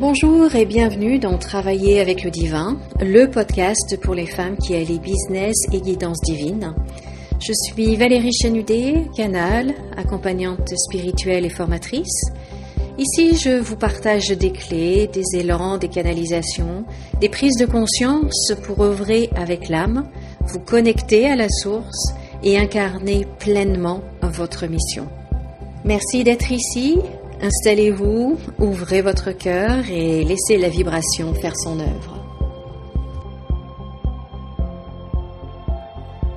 Bonjour et bienvenue dans Travailler avec le Divin, le podcast pour les femmes qui allient business et guidance divine. Je suis Valérie Chanudet, canal, accompagnante spirituelle et formatrice. Ici, je vous partage des clés, des élans, des canalisations, des prises de conscience pour œuvrer avec l'âme, vous connecter à la source et incarner pleinement votre mission. Merci d'être ici. Installez-vous, ouvrez votre cœur et laissez la vibration faire son œuvre.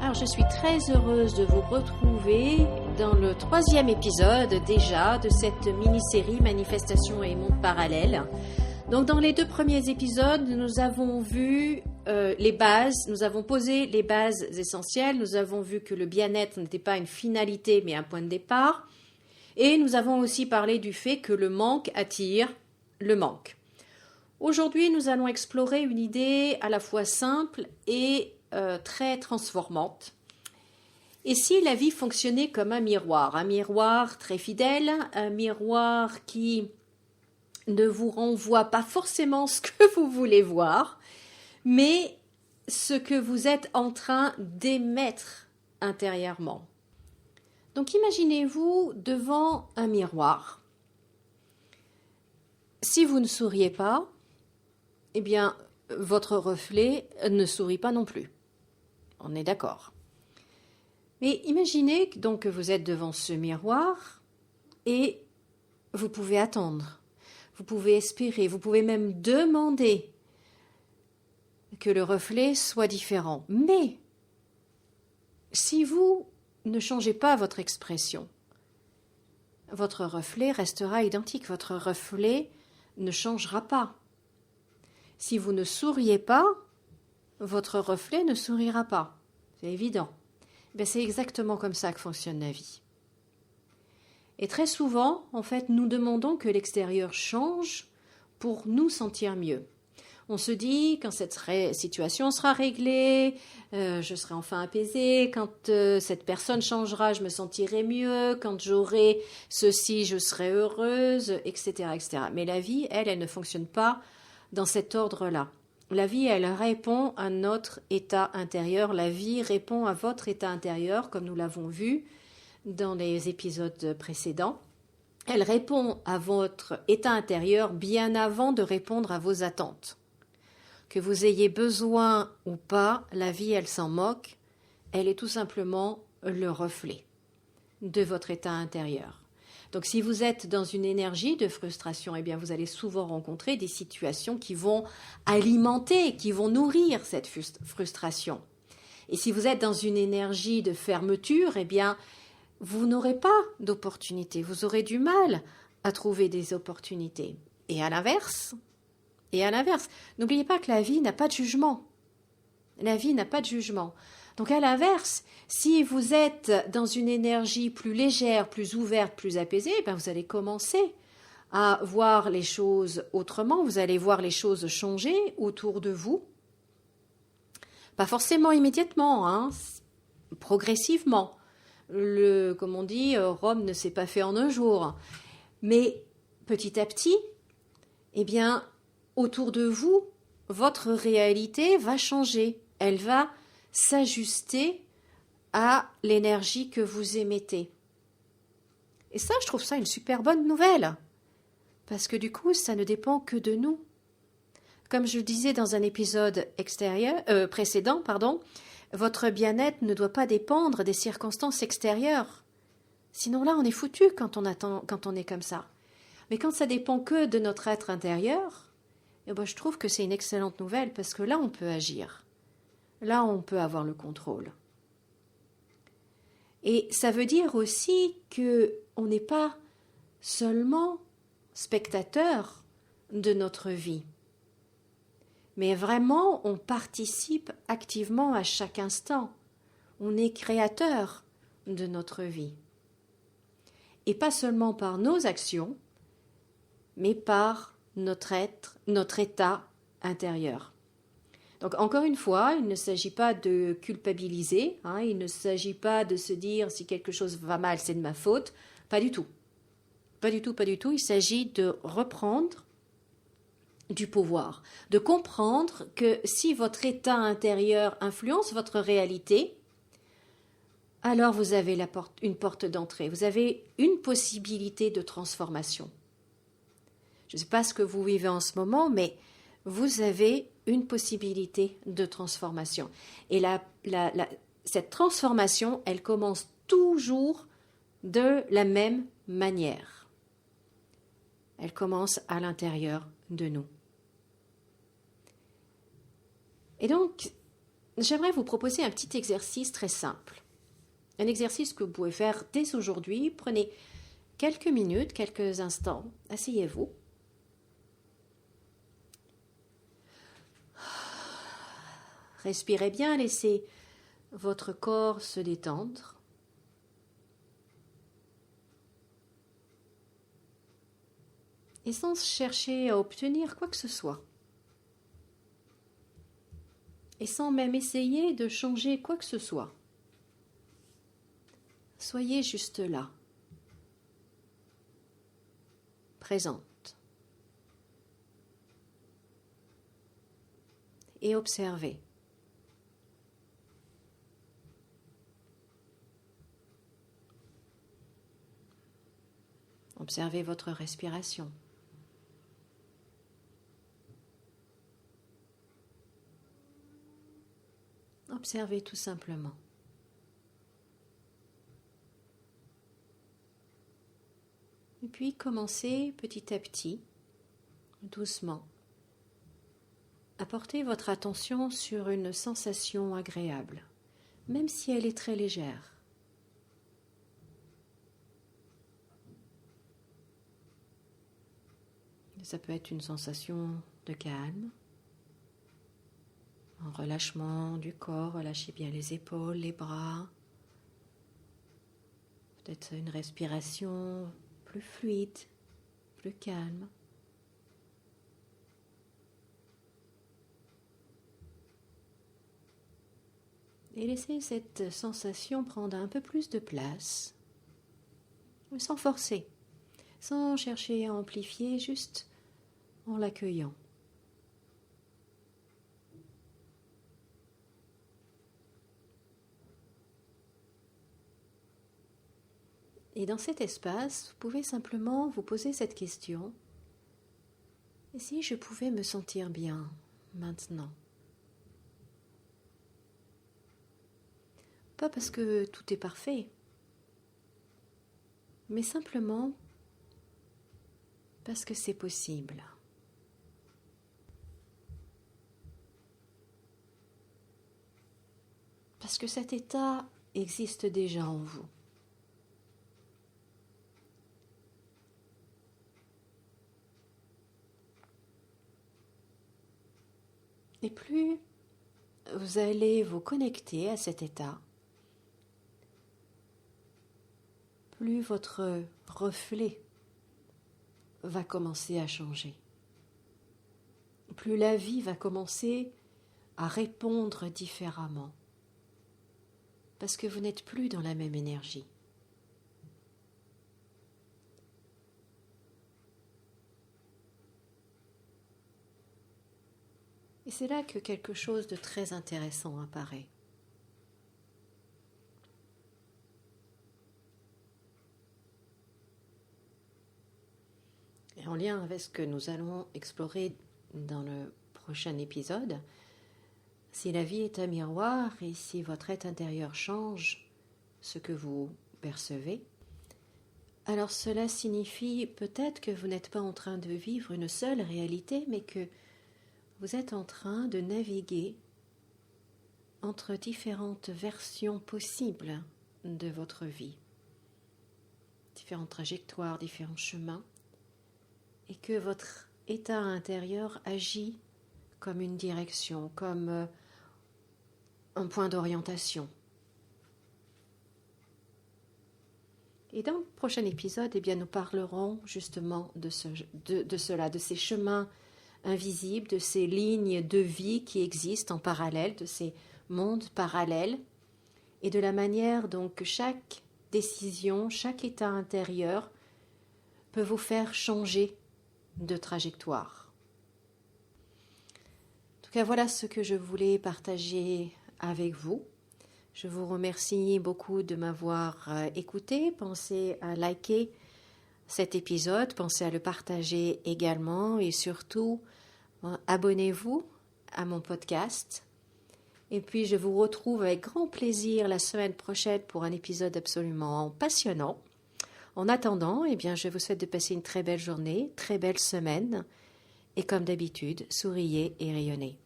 Alors, je suis très heureuse de vous retrouver dans le 3e épisode déjà de cette mini-série Manifestation et monde parallèle. Donc, dans les 2 premiers épisodes, nous avons vu les bases, nous avons posé les bases essentielles, nous avons vu que le bien-être n'était pas une finalité mais un point de départ. Et nous avons aussi parlé du fait que le manque attire le manque. Aujourd'hui, nous allons explorer une idée à la fois simple et très transformante. Et si la vie fonctionnait comme un miroir très fidèle, un miroir qui ne vous renvoie pas forcément ce que vous voulez voir, mais ce que vous êtes en train d'émettre intérieurement. Donc imaginez-vous devant un miroir. Si vous ne souriez pas, eh bien votre reflet ne sourit pas non plus. On est d'accord. Mais imaginez donc que vous êtes devant ce miroir et vous pouvez attendre, vous pouvez espérer, vous pouvez même demander que le reflet soit différent. Mais si vous ne changez pas votre expression. Votre reflet restera identique. Votre reflet ne changera pas. Si vous ne souriez pas, votre reflet ne sourira pas. C'est évident. Ben, c'est exactement comme ça que fonctionne la vie. Et très souvent, en fait, nous demandons que l'extérieur change pour nous sentir mieux. On se dit, quand cette situation sera réglée, je serai enfin apaisée, quand cette personne changera, je me sentirai mieux, quand j'aurai ceci, je serai heureuse, etc., etc. Mais la vie, elle ne fonctionne pas dans cet ordre-là. La vie, elle répond à notre état intérieur. La vie répond à votre état intérieur, comme nous l'avons vu dans les épisodes précédents. Elle répond à votre état intérieur bien avant de répondre à vos attentes. Que vous ayez besoin ou pas, la vie, elle s'en moque. Elle est tout simplement le reflet de votre état intérieur. Donc, si vous êtes dans une énergie de frustration, eh bien, vous allez souvent rencontrer des situations qui vont alimenter, qui vont nourrir cette frustration. Et si vous êtes dans une énergie de fermeture, eh bien, vous n'aurez pas d'opportunités. Vous aurez du mal à trouver des opportunités. Et à l'inverse, n'oubliez pas que la vie n'a pas de jugement. La vie n'a pas de jugement. Donc à l'inverse, si vous êtes dans une énergie plus légère, plus ouverte, plus apaisée, ben vous allez commencer à voir les choses autrement. Vous allez voir les choses changer autour de vous. Pas forcément immédiatement, hein, progressivement. Comme on dit, Rome ne s'est pas fait en un jour. Mais petit à petit, eh bien, autour de vous, votre réalité va changer. Elle va s'ajuster à l'énergie que vous émettez. Et ça, je trouve ça une super bonne nouvelle. Parce que du coup, ça ne dépend que de nous. Comme je le disais dans un épisode précédent, votre bien-être ne doit pas dépendre des circonstances extérieures. Sinon là, on est foutu quand on est comme ça. Mais quand ça dépend que de notre être intérieur, eh ben, je trouve que c'est une excellente nouvelle parce que là, on peut agir. Là, on peut avoir le contrôle. Et ça veut dire aussi qu'on n'est pas seulement spectateur de notre vie, mais vraiment, on participe activement à chaque instant. On est créateur de notre vie. Et pas seulement par nos actions, mais par notre état intérieur. Donc encore une fois, il ne s'agit pas de culpabiliser, il ne s'agit pas de se dire si quelque chose va mal, c'est de ma faute, pas du tout. Pas du tout. Il s'agit de reprendre du pouvoir, de comprendre que si votre état intérieur influence votre réalité, alors vous avez une porte d'entrée, vous avez une possibilité de transformation. Je ne sais pas ce que vous vivez en ce moment, mais vous avez une possibilité de transformation. Et cette transformation, elle commence toujours de la même manière. Elle commence à l'intérieur de nous. Et donc, j'aimerais vous proposer un petit exercice très simple. Un exercice que vous pouvez faire dès aujourd'hui. Prenez quelques minutes, quelques instants. Asseyez-vous. Respirez bien, laissez votre corps se détendre. Et sans chercher à obtenir quoi que ce soit. Et sans même essayer de changer quoi que ce soit. Soyez juste là, présente. Et observez. Observez votre respiration. Observez tout simplement. Et puis commencez petit à petit, doucement, à porter votre attention sur une sensation agréable, même si elle est très légère. Ça peut être une sensation de calme, un relâchement du corps, relâchez bien les épaules, les bras. Peut-être une respiration plus fluide, plus calme. Et laissez cette sensation prendre un peu plus de place, sans forcer, sans chercher à amplifier, juste en l'accueillant. Et dans cet espace, vous pouvez simplement vous poser cette question. Et si je pouvais me sentir bien maintenant? Pas parce que tout est parfait, mais simplement parce que c'est possible. Parce que cet état existe déjà en vous. Et plus vous allez vous connecter à cet état, plus votre reflet va commencer à changer. Plus la vie va commencer à répondre différemment. Parce que vous n'êtes plus dans la même énergie. Et c'est là que quelque chose de très intéressant apparaît. Et en lien avec ce que nous allons explorer dans le prochain épisode, si la vie est un miroir et si votre être intérieur change ce que vous percevez, alors cela signifie peut-être que vous n'êtes pas en train de vivre une seule réalité, mais que vous êtes en train de naviguer entre différentes versions possibles de votre vie, différentes trajectoires, différents chemins, et que votre état intérieur agit comme une direction, comme un point d'orientation. Et dans le prochain épisode, eh bien, nous parlerons justement de cela, de ces chemins invisibles, de ces lignes de vie qui existent en parallèle, de ces mondes parallèles, et de la manière dont chaque décision, chaque état intérieur peut vous faire changer de trajectoire. cas, voilà ce que je voulais partager avec vous. Je vous remercie beaucoup de m'avoir écouté. Pensez à liker cet épisode, pensez à le partager également et surtout, abonnez-vous à mon podcast. Et puis, je vous retrouve avec grand plaisir la semaine prochaine pour un épisode absolument passionnant. En attendant, eh bien, je vous souhaite de passer une très belle journée, très belle semaine. Et comme d'habitude, souriez et rayonnez.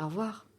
Au revoir.